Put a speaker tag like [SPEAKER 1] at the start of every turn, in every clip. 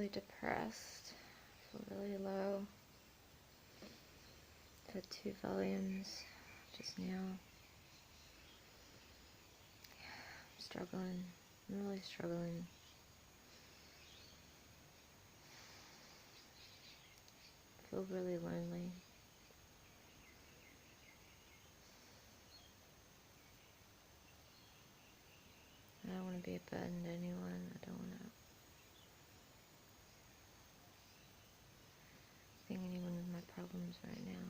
[SPEAKER 1] really depressed. I feel really low. I've had 2 volumes just now. I'm struggling. I'm really struggling. I feel really lonely. I don't want to be a burden to anyone. I don't want to bring anyone with my problems right now.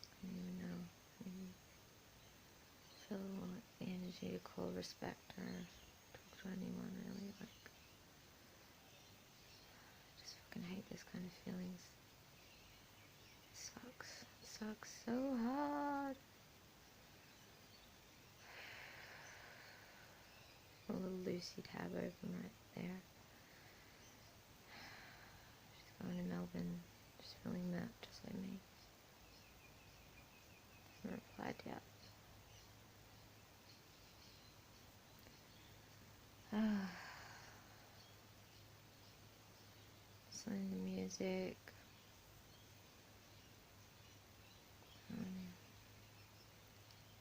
[SPEAKER 1] I don't even know. I don't even feel like the energy to call respect or talk to anyone really. Like, I just fucking hate this kind of feelings. It sucks. It sucks so hard. A little Lucy tab open right there. She's going to Melbourne. She's feeling that just like me. Hasn't replied yet. Listening to music.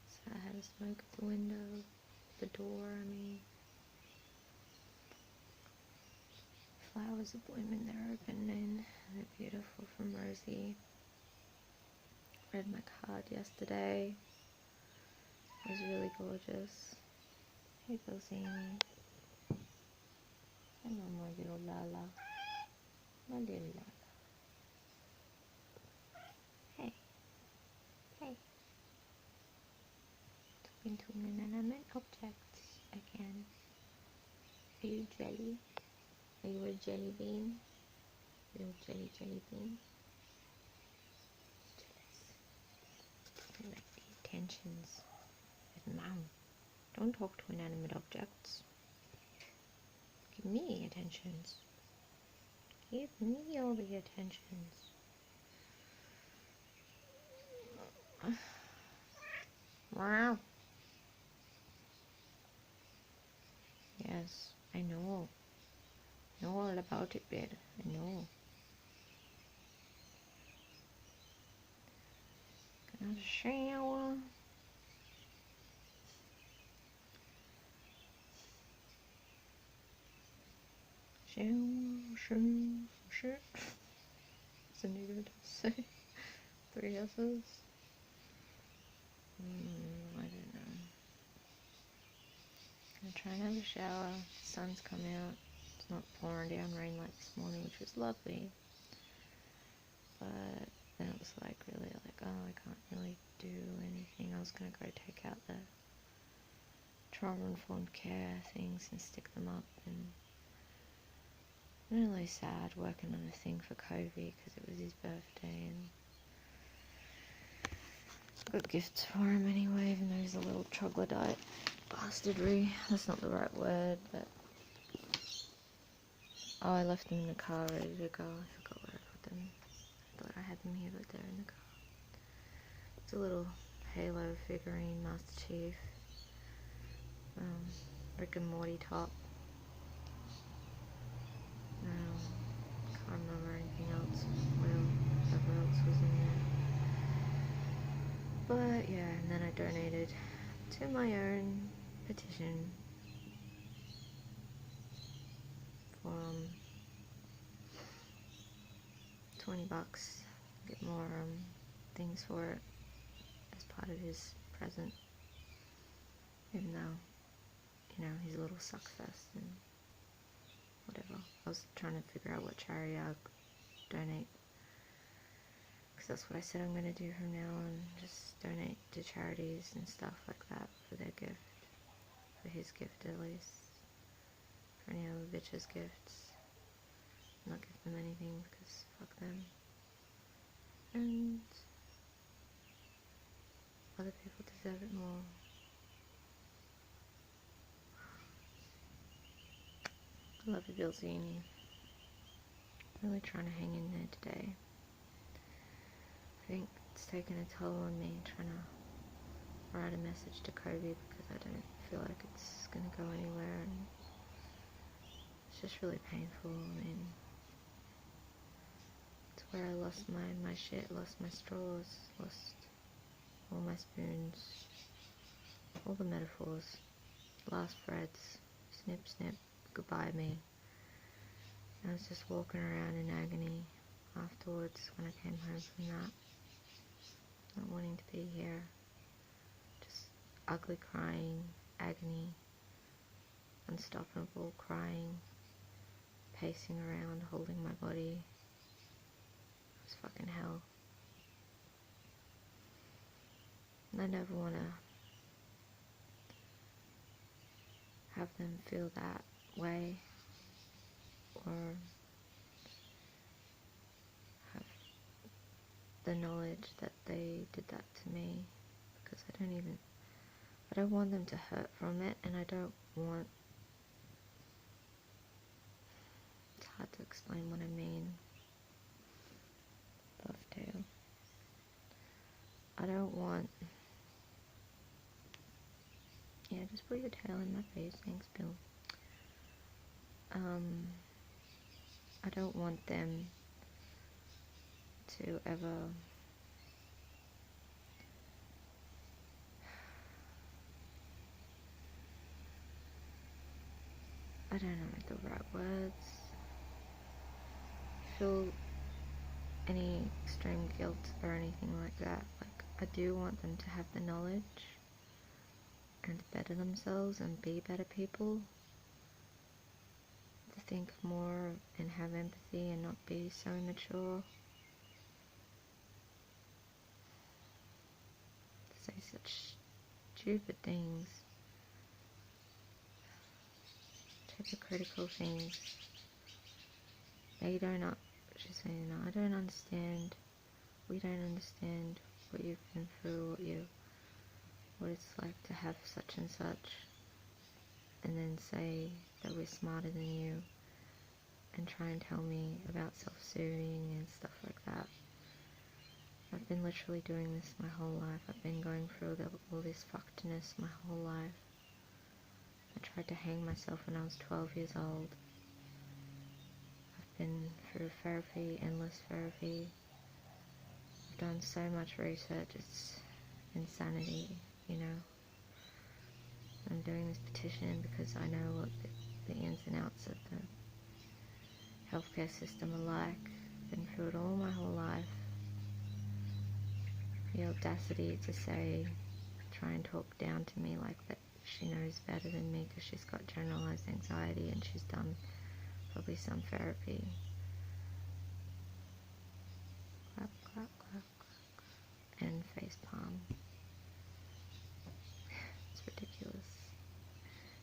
[SPEAKER 1] So I had a smoke at the window, the door, I mean. Flowers are blooming, they're opening. They're beautiful from Rosie. Read my card yesterday. It was really gorgeous. Here goes Amy. Hello, my little Lala. My little Lala. Hey. Hey. Talking to an inanimate object again. Are you jelly? Are you a jelly bean? Little jelly bean? Jealous. I like the attentions. With Mom. Don't talk to inanimate objects. Give me attentions. Give me all the attentions. Wow. Yes, I know. Know all about it, babe. I know. Gonna shower. Shower. It's a new word to say. 3 S's. I don't know. I'm trying to have a shower. The sun's come out. It's not pouring down rain like this morning, which was lovely. But then it was like really like, oh, I can't really do anything. I was going to go take out the trauma-informed care things and stick them up, and I'm really sad working on a thing for Kobe because it was his birthday, and I got gifts for him anyway, even though he's a little troglodyte bastardry. That's not the right word, but oh, I left them in the car ready to go. I forgot where I put them. I thought I had them here, but they're in the car. It's a little Halo figurine, Master Chief, Rick and Morty top. Can't remember anything else. Whatever else was in there. But yeah, and then I donated to my own petition for $20. Get more things for it as part of his present. Even though, you know, he's a little suckfest and whatever. I was trying to figure out what charity I'd donate, because that's what I said I'm going to do from now on, just donate to charities and stuff like that for their gift, for his gift at least, for any other bitches' gifts, not give them anything because fuck them, and other people deserve it more. I love you, Billzini. Really trying to hang in there today. I think it's taken a toll on me trying to write a message to Kobe because I don't feel like it's going to go anywhere, and it's It's just really painful. I mean, it's where I lost my shit, lost my straws, lost all my spoons, all the metaphors, last threads, snip, snip, goodbye me. I was just walking around in agony afterwards when I came home from that, not wanting to be here, just ugly crying, agony, unstoppable crying, pacing around, holding my body. It was fucking hell. And I never want to have them feel that way, or have the knowledge that they did that to me, because I don't want them to hurt from it, and I don't want, it's hard to explain what I mean. Dovetail. I don't want, yeah, just put your tail in my face, thanks Bill. I don't want them to ever I don't know the right words, feel any extreme guilt or anything like that. Like, I do want them to have the knowledge and better themselves and be better people, to think more and have empathy and not be so immature, to say such stupid things, hypocritical things. She's saying, no, I don't understand, we don't understand what you've been through, what it's like to have such and such, and then say that we're smarter than you, and try and tell me about self-soothing and stuff like that. I've been literally doing this my whole life. I've been going through all this fuckedness my whole life. I tried to hang myself when I was 12 years old. I've been through therapy, endless therapy. I've done so much research, it's insanity, you know. I'm doing this petition because I know what the ins and outs of the healthcare system are like. Been through it all my whole life. The audacity to say, try and talk down to me like that she knows better than me because she's got generalized anxiety and she's done probably some therapy. Clap, clap, clap, clap. And face palm. It's ridiculous.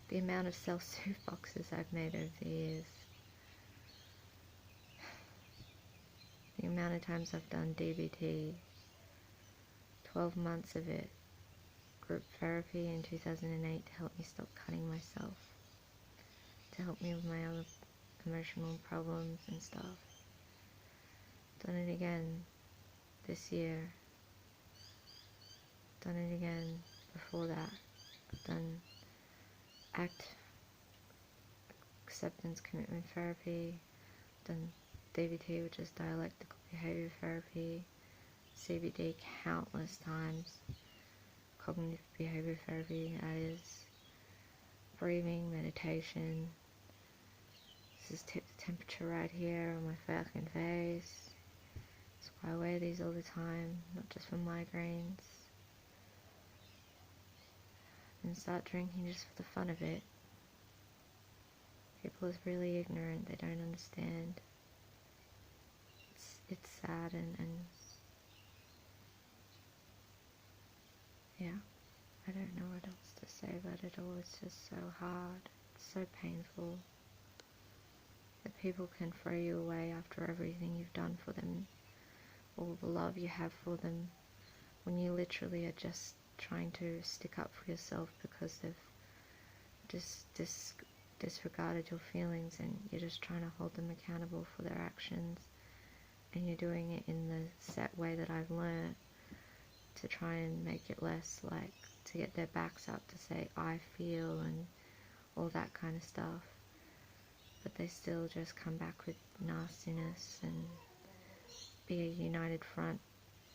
[SPEAKER 1] The amount of self-soothe boxes I've made over the years. The amount of times I've done DBT. 12 months of it. Group therapy in 2008 to help me stop cutting myself. To help me with my other emotional problems and stuff. Done it again this year. Done it again before that. I've done acceptance commitment therapy. Done DBT, which is dialectical behavior therapy. CBD countless times. Cognitive behavior therapy, that is. Breathing, meditation. This is the temperature right here on my fucking face. That's why I wear these all the time, not just for migraines. And start drinking just for the fun of it. People is really ignorant, they don't understand. It's sad and yeah, I don't know what else to say about it all. It's just so hard, it's so painful that people can throw you away after everything you've done for them, all the love you have for them, when you literally are just trying to stick up for yourself because they've just disregarded your feelings, and you're just trying to hold them accountable for their actions, and you're doing it in the set way that I've learned, to try and make it less like, to get their backs up, to say I feel and all that kind of stuff. but they still just come back with nastiness and be a united front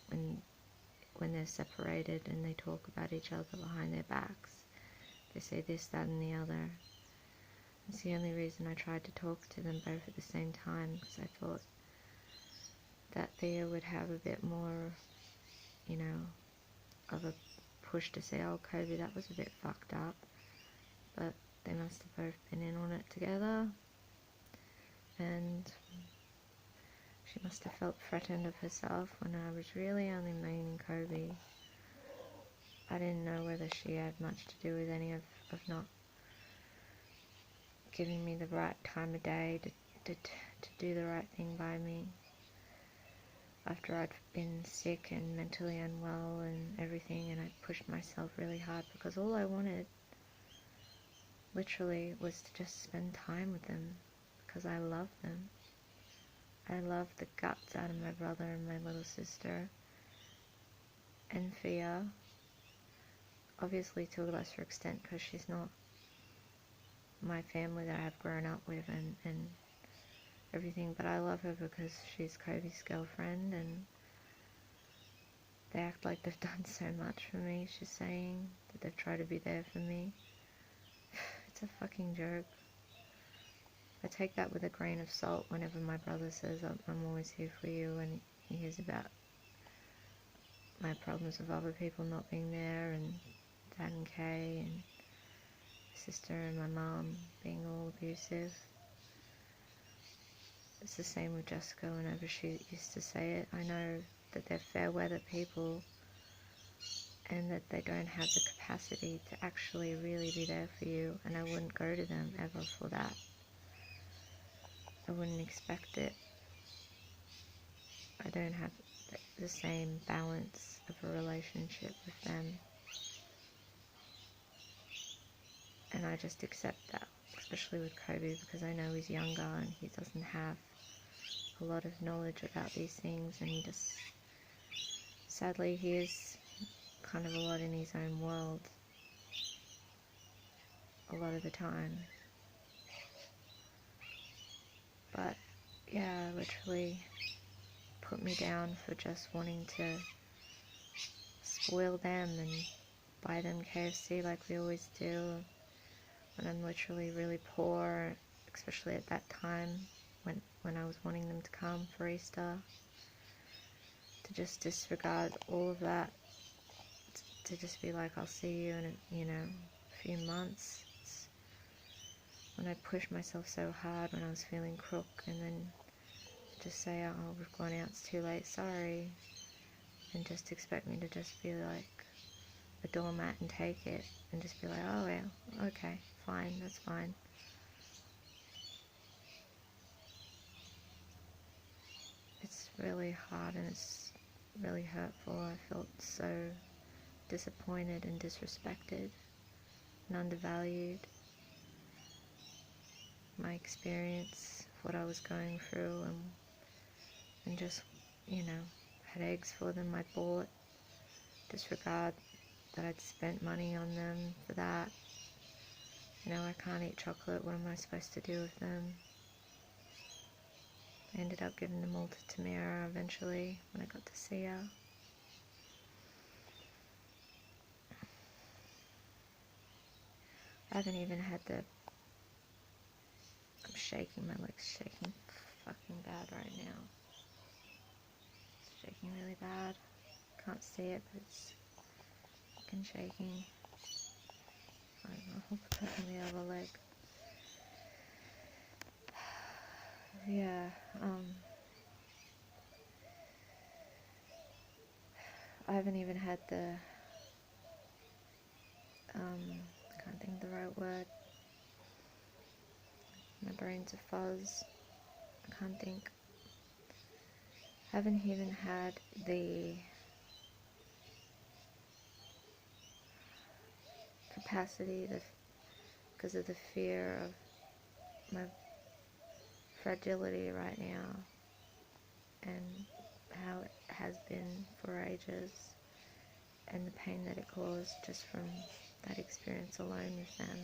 [SPEAKER 1] when they're separated and they talk about each other behind their backs. They say this, that, and the other. It's the only reason I tried to talk to them both at the same time, because I thought that Thea would have a bit more, you know, of a push to say, oh, Kobe, that was a bit fucked up. But they must have both been in on it together. And she must have felt threatened of herself when I was really only meaning Kobe. I didn't know whether she had much to do with any of not giving me the right time of day to do the right thing by me. After I'd been sick and mentally unwell and everything, and I pushed myself really hard because all I wanted literally was to just spend time with them, because I love them. I love the guts out of my brother and my little sister, and Thea, obviously to a lesser extent, because she's not my family that I've grown up with and everything, but I love her because she's Kobe's girlfriend, and they act like they've done so much for me. She's saying that they've tried to be there for me. It's a fucking joke. I take that with a grain of salt whenever my brother says I'm always here for you, and he hears about my problems with other people not being there, and Dad and Kay, and my sister and my mum being all abusive. It's the same with Jessica whenever she used to say it. I know that they're fair weather people and that they don't have the capacity to actually really be there for you, and I wouldn't go to them ever for that. I wouldn't expect it. I don't have the same balance of a relationship with them, and I just accept that, especially with Kobe, because I know he's younger and he doesn't have a lot of knowledge about these things, and he just, sadly, he is kind of a lot in his own world a lot of the time. But yeah, literally put me down for just wanting to spoil them and buy them KFC like we always do, when I'm literally really poor, especially at that time when I was wanting them to come for Easter. To just disregard all of that, to just be like, I'll see you in a few months. It's when I pushed myself so hard when I was feeling crook, and then just say, oh, we've gone out, it's too late, sorry, and just expect me to just be like a doormat and take it, and just be like, oh well, okay, fine, that's fine. It's really hard and it's really hurtful. I felt so disappointed and disrespected and undervalued. My experience, what I was going through, and just, had eggs for them I bought. Disregard that I'd spent money on them for that. I can't eat chocolate, what am I supposed to do with them? I ended up giving them all to Tamira eventually when I got to see her. I haven't even had I'm shaking, my leg's shaking fucking bad right now. It's shaking really bad. Can't see it, but it's fucking shaking. I don't know, I'll put that on the other leg. Yeah, I haven't even had I can't think of the right word. My brain's a fuzz. I can't think. I haven't even had the capacity because of the fear of my fragility right now and how it has been for ages, and the pain that it caused just from that experience alone with them.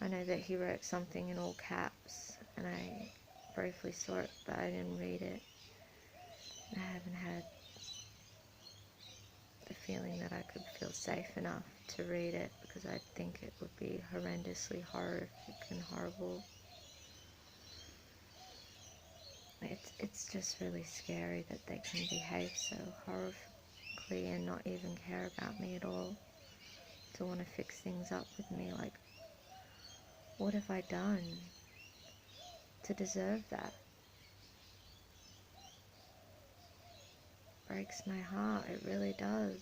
[SPEAKER 1] I know that he wrote something in all caps, and I briefly saw it, but I didn't read it. I haven't had the feeling that I could feel safe enough to read it, because I think it would be horrendously horrific and horrible. It's just really scary that they can behave so horrifically and not even care about me at all, to want to fix things up with me. Like, what have I done to deserve that? Breaks my heart, it really does.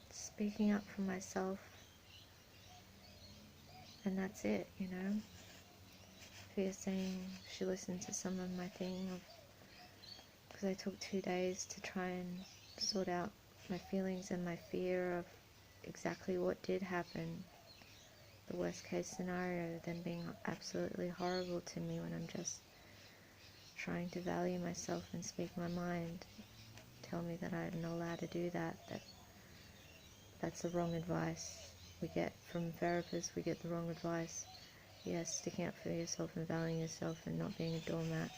[SPEAKER 1] Speaking up for myself, and that's it, you know. Fia saying she listened to some of my thing, because I took 2 days to try and sort out my feelings and my fear of exactly what did happen. The worst case scenario, then being absolutely horrible to me when I'm just trying to value myself and speak my mind. Tell me that I'm not allowed to do that, that's the wrong advice. We get from therapists, we get the wrong advice. Yes, sticking up for yourself and valuing yourself and not being a doormat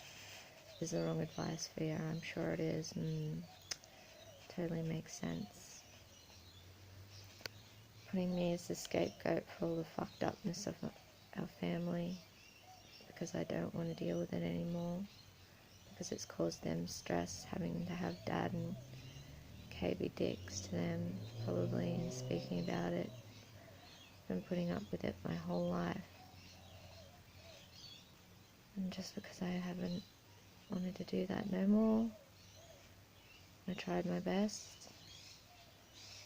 [SPEAKER 1] is the wrong advice for you. I'm sure it is. Totally makes sense. Putting me as the scapegoat for all the fucked upness of our family, because I don't want to deal with it anymore, because it's caused them stress having to have dad and KB dicks to them, probably, and speaking about it. I've been putting up with it my whole life. And just because I haven't wanted to do that no more, I tried my best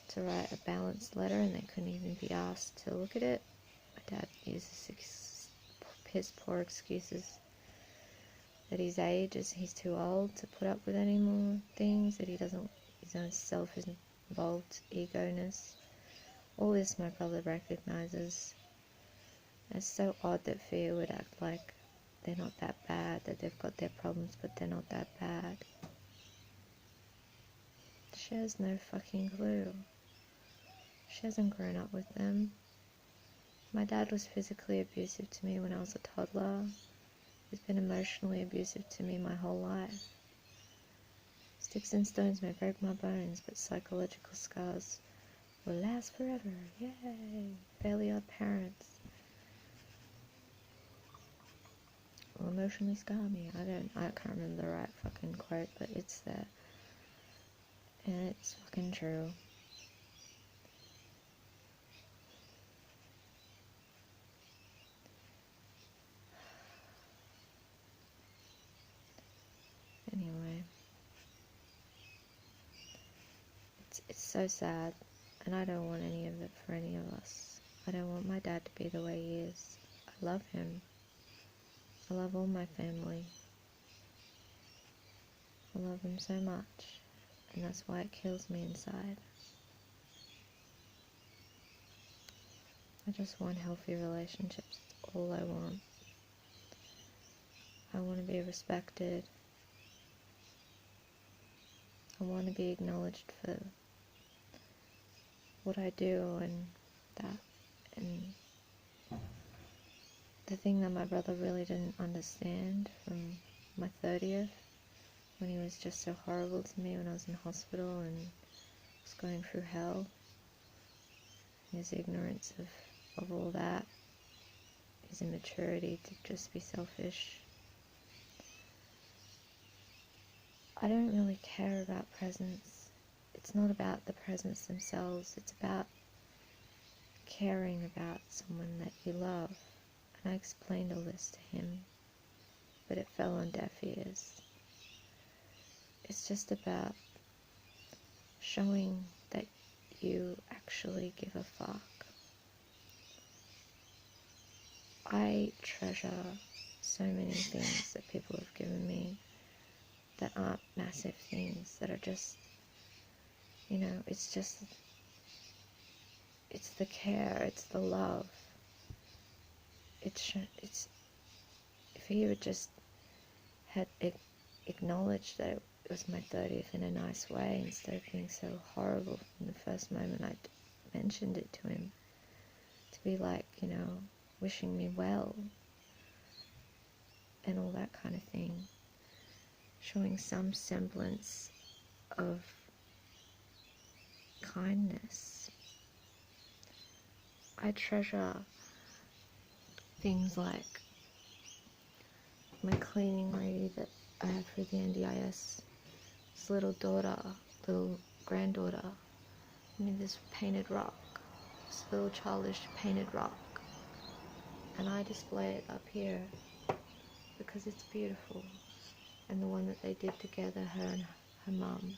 [SPEAKER 1] to write a balanced letter, and they couldn't even be asked to look at it. My dad uses piss poor excuses that his age is he's too old to put up with any more things, that he doesn't, his own self-involved ego-ness. All this my brother recognizes. It's so odd that Fia would act like they're not that bad, that they've got their problems but they're not that bad. She has no fucking clue. She hasn't grown up with them. My dad was physically abusive to me when I was a toddler. He's been emotionally abusive to me my whole life. Sticks and stones may break my bones, but psychological scars will last forever. Yay! Fairly Odd Parents will emotionally scar me. I can't remember the right fucking quote, but it's there. And it's fucking true. Anyway, it's so sad, and I don't want any of it for any of us. I don't want my dad to be the way he is. I love him. I love all my family. I love them so much, and that's why it kills me inside. I just want healthy relationships. That's all I want. I want to be respected. I want to be acknowledged for what I do and that. And the thing that my brother really didn't understand from my 30th, when he was just so horrible to me when I was in hospital and was going through hell, his ignorance of all that, his immaturity to just be selfish. I don't really care about presents. It's not about the presents themselves. It's about caring about someone that you love. And I explained all this to him, but it fell on deaf ears. It's just about showing that you actually give a fuck. I treasure so many things that people have given me that aren't massive things, that are just, you know, it's the care, it's the love. It's if he would just had acknowledged that it was my 30th in a nice way, instead of being so horrible from the first moment I mentioned it to him, to be like, you know, wishing me well and all that kind of thing, showing some semblance of kindness. I treasure things like my cleaning lady that I have for the NDIS, this little granddaughter, made this painted rock, this little childish painted rock, and I display it up here because it's beautiful, and the one that they did together, her and her mum.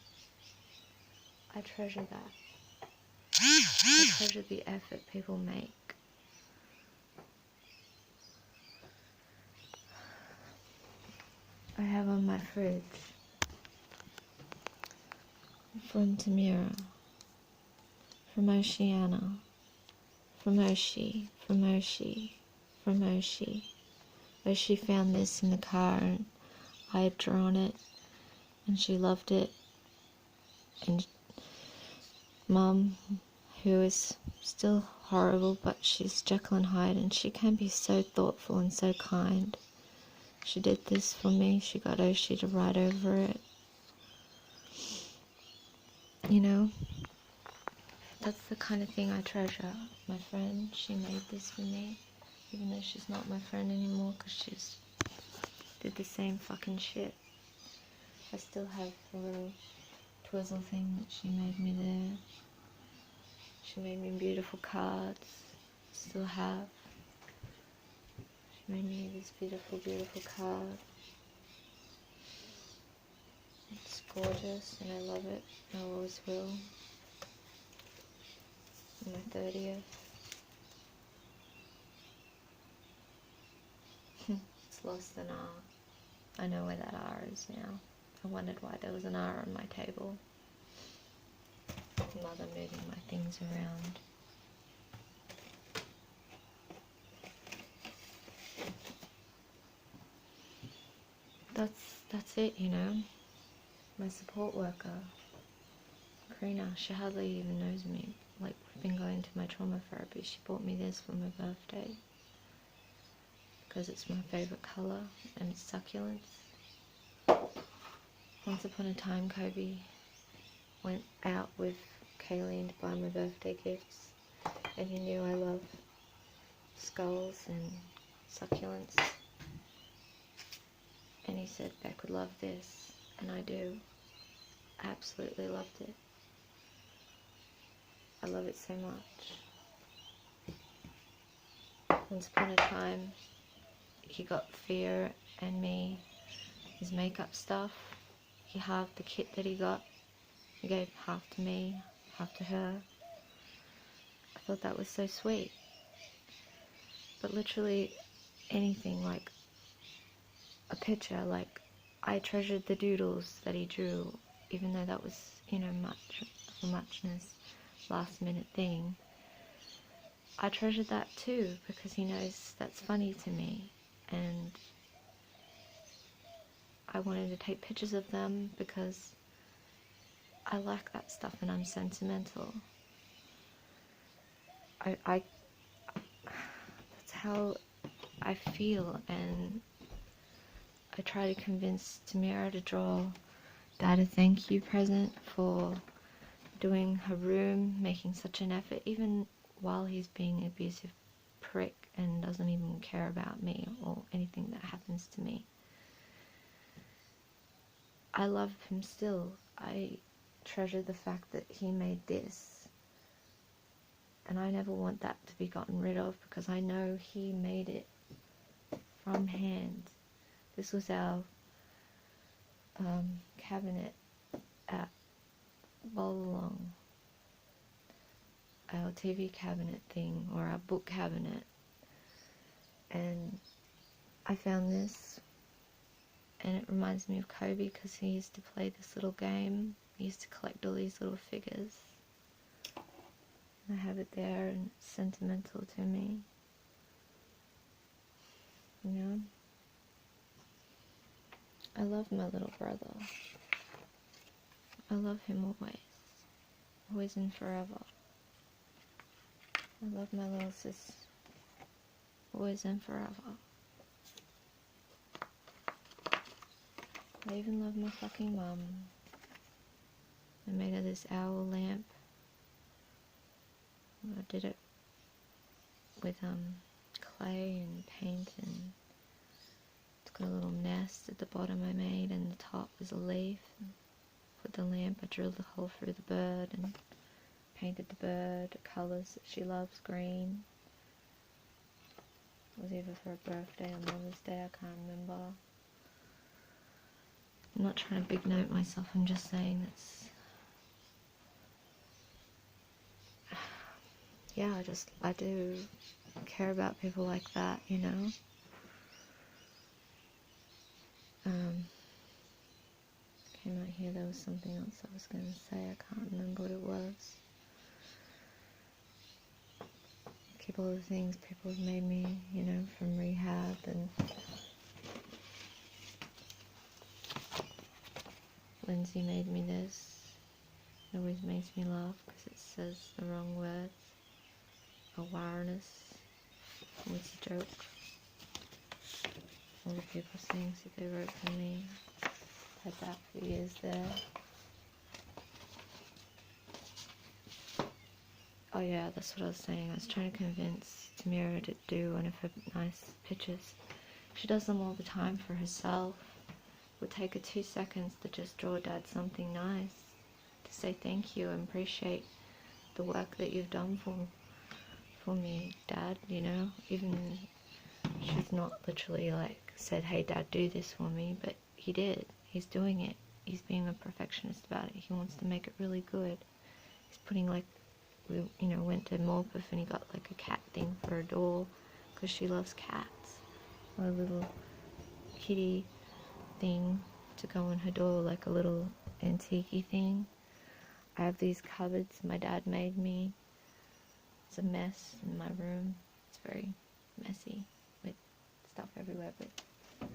[SPEAKER 1] I treasure that. I treasure the effort people make. I have on my fridge from Tamira, from Oceana, from Oshi, from Oshi, from Oshi. Oshi found this in the car and I had drawn it and she loved it. And Mum, who is still horrible, but she's Jekyll and Hyde and she can be so thoughtful and so kind. She did this for me. She got Oshi to write over it. You know, that's the kind of thing I treasure. My friend, she made this for me, even though she's not my friend anymore because she's did the same fucking shit. I still have a little twizzle thing that she made me there. She made me beautiful cards. Still have. She made me this beautiful, beautiful card. It's gorgeous and I love it. I always will. On my 30th. It's lost an R. I know where that R is now. I wondered why there was an R on my table. Mother moving my things around. That's it, you know. My support worker, Karina, she hardly even knows me. Like, we've been going to my trauma therapy. She bought me this for my birthday because it's my favorite color and it's succulents. Once upon a time, Kobe went out with Kayleen to buy my birthday gifts, and he knew I love skulls and succulents. And he said Beck would love this, and I do. I absolutely loved it. I love it so much. Once upon a time, he got Fear and me his makeup stuff. He halved the kit that he got. He gave half to me, half to her. I thought that was so sweet. But literally anything, like a picture, like I treasured the doodles that he drew, even though that was, you know, muchness, last minute thing. I treasured that too because he knows that's funny to me, and I wanted to take pictures of them because I like that stuff and I'm sentimental. I that's how I feel, and I try to convince Tamira to draw Dad a thank you present for doing her room, making such an effort, even while he's being an abusive prick and doesn't even care about me or anything that happens to me. I love him still. I treasure the fact that he made this, and I never want that to be gotten rid of because I know he made it from hand. This was our cabinet at Bowlalong, our TV cabinet thing, or our book cabinet, and I found this, and it reminds me of Kobe because he used to play this little game. He used to collect all these little figures. I have it there and it's sentimental to me. You know? I love my little brother. I love him always. Always and forever. I love my little sis. Always and forever. I even love my fucking mum. I made her this owl lamp. I did it with clay and paint, and it's got a little nest at the bottom I made, and the top is a leaf. Put the lamp, I drilled the hole through the bird and painted the bird colours that she loves, green. It was either for her birthday or Mother's Day, I can't remember. I'm not trying to big note myself, I'm just saying that's... Yeah, I do care about people like that, you know? Came out here, there was something else I was going to say, I can't remember what it was. Keep all the things people have made me, you know, from rehab, and Lindsay made me this. It always makes me laugh because it says the wrong words. Awareness. It's a joke. All the people's things that they wrote for me. Had that for years there. Oh yeah, that's what I was saying. I was trying to convince Tamira to do one of her nice pictures. She does them all the time for herself. It would take her 2 seconds to just draw Dad something nice. To say thank you and appreciate the work that you've done for me, Dad, you know. Even she's not literally like said, hey Dad, do this for me, but he did. He's doing it. He's being a perfectionist about it. He wants to make it really good. He's putting like, we, you know, went to Morpeth and he got like a cat thing for her doll because she loves cats. A little kitty thing to go on her door, like a little antique thing. I have these cupboards my dad made me. It's a mess in my room. It's very messy with stuff everywhere, but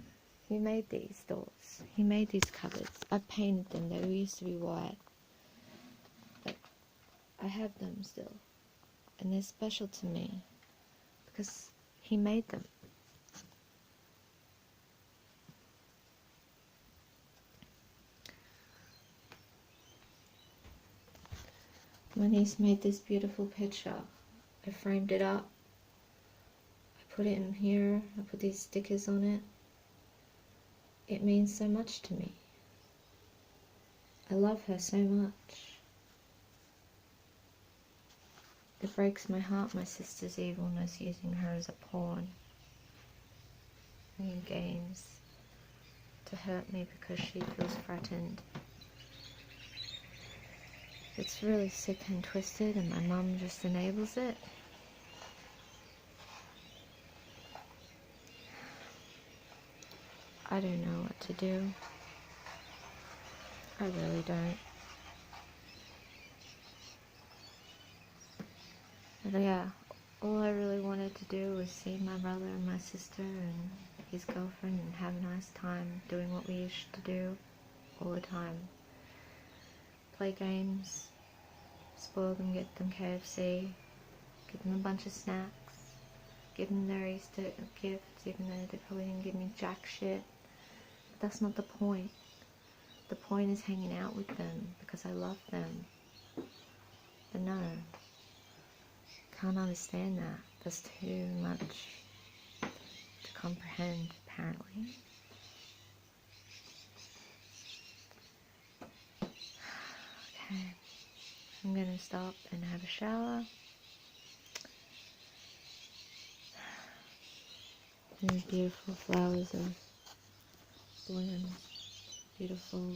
[SPEAKER 1] he made these doors. He made these cupboards. I painted them. They used to be white, but I have them still, and they're special to me because he made them. My niece made this beautiful picture. I framed it up. I put it in here. I put these stickers on it. It means so much to me. I love her so much. It breaks my heart, my sister's evilness, using her as a pawn in games to hurt me because she feels threatened. It's really sick and twisted, and my mum just enables it. I don't know what to do. I really don't. But yeah, all I really wanted to do was see my brother and my sister and his girlfriend and have a nice time doing what we used to do all the time. Play games, spoil them, get them KFC, give them a bunch of snacks, give them their Easter gifts, even though they probably didn't give me jack shit. But that's not the point. The point is hanging out with them because I love them. But no, can't understand that. That's too much to comprehend, apparently. Okay, I'm gonna stop and have a shower. These beautiful flowers of bloom, beautiful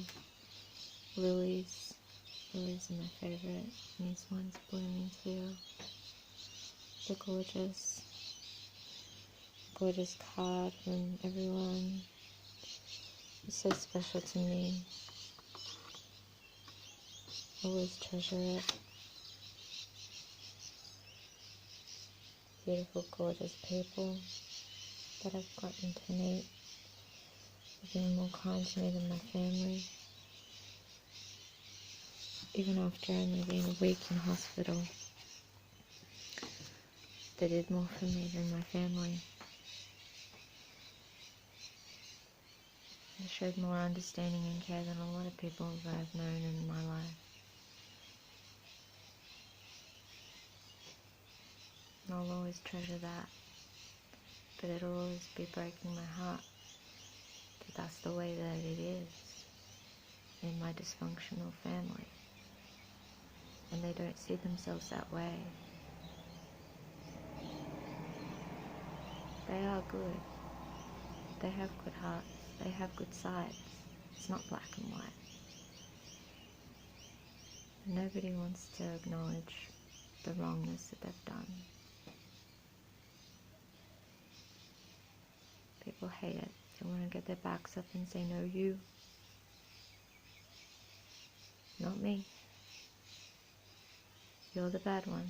[SPEAKER 1] lilies. Lilies are my favorite. These ones blooming too. They're gorgeous. Gorgeous card from everyone. It's so special to me. Always treasure it. Beautiful, gorgeous people that I've gotten to meet. They've been more kind to me than my family. Even after only being a week in hospital. They did more for me than my family. They showed more understanding and care than a lot of people that I've known in my life. And I'll always treasure that. But it'll always be breaking my heart that that's the way that it is in my dysfunctional family. And they don't see themselves that way. They are good. They have good hearts. They have good sides. It's not black and white. Nobody wants to acknowledge the wrongness that they've done. People hate it. They want to get their backs up and say, no, you. Not me. You're the bad one.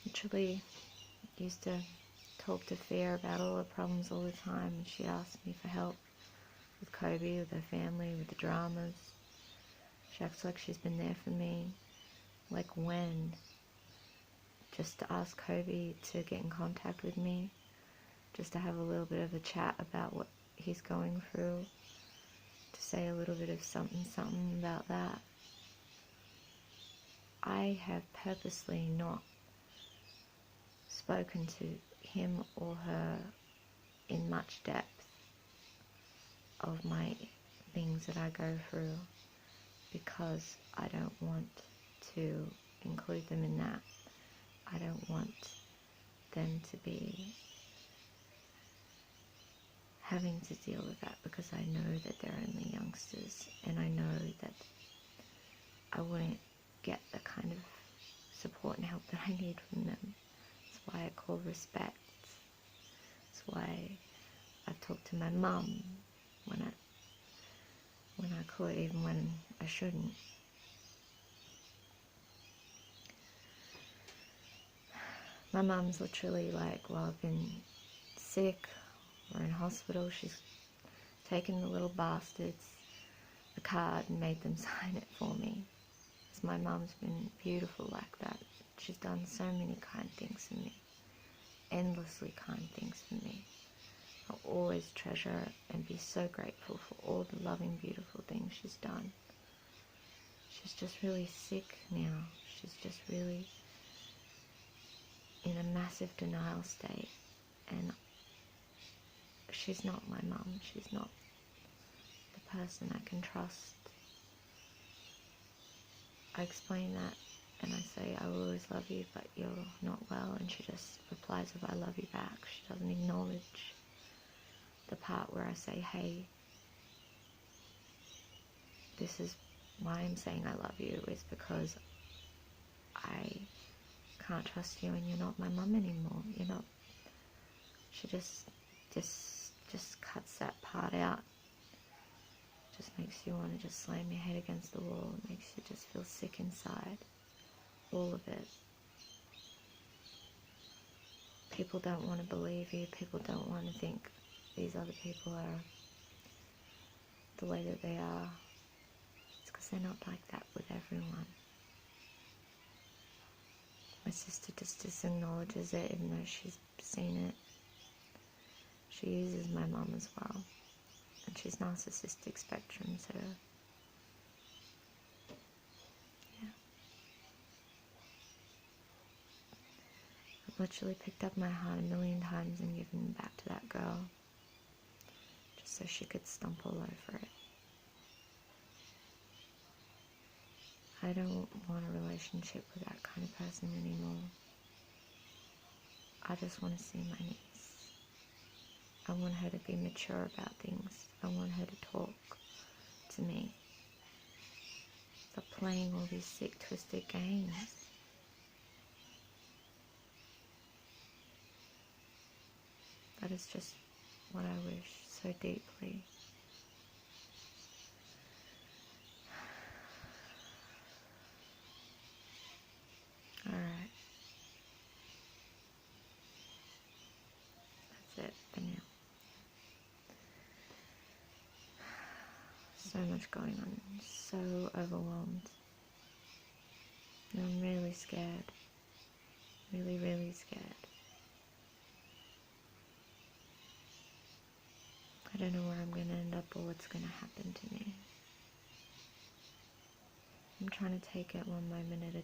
[SPEAKER 1] Literally used to talk to Fear about all her problems all the time, and she asked me for help with Kobe, with her family, with the dramas. She acts like she's been there for me. Like when? Just to ask Kobe to get in contact with me, just to have a little bit of a chat about what he's going through, to say a little bit of something about that. I have purposely not spoken to him or her in much depth of my things that I go through, because I don't want to include them in that. I don't want them to be having to deal with that, because I know that they're only youngsters, and I know that I wouldn't get the kind of support and help that I need from them. That's why I call respect. That's why I've talked to my mum when I could, even when I shouldn't. My mum's literally like, while I've been sick or in hospital, she's taken the little bastards a card and made them sign it for me. Because my mum's been beautiful like that. She's done so many kind things for me. Endlessly kind things for me. I'll always treasure and be so grateful for all the loving, beautiful things she's done. She's just really sick now. She's just really in a massive denial state, and she's not my mum. She's not the person I can trust. I explain that and I say, I will always love you, but you're not well, and she just replies with I love you back. She doesn't acknowledge the part where I say, hey, this is why I'm saying I love you, is because I can't trust you and you're not my mum anymore. You're not. She just cuts that part out. Just makes you want to just slam your head against the wall. It makes you just feel sick inside. All of it. People don't want to believe you. People don't want to think these other people are the way that they are. It's because they're not like that with everyone. My sister just disacknowledges it, even though she's seen it. She uses my mum as well. And she's narcissistic spectrum, so yeah. I've literally picked up my heart a million times and given it back to that girl, just so she could stomp all over it. I don't want a relationship with that kind of person anymore. I just want to see my niece. I want her to be mature about things. I want her to talk to me. Stop playing all these sick, twisted games. That is just what I wish so deeply. Alright. That's it for now. So much going on. So overwhelmed. And I'm really scared. Really, really scared. I don't know where I'm going to end up or what's going to happen to me. I'm trying to take it one moment at a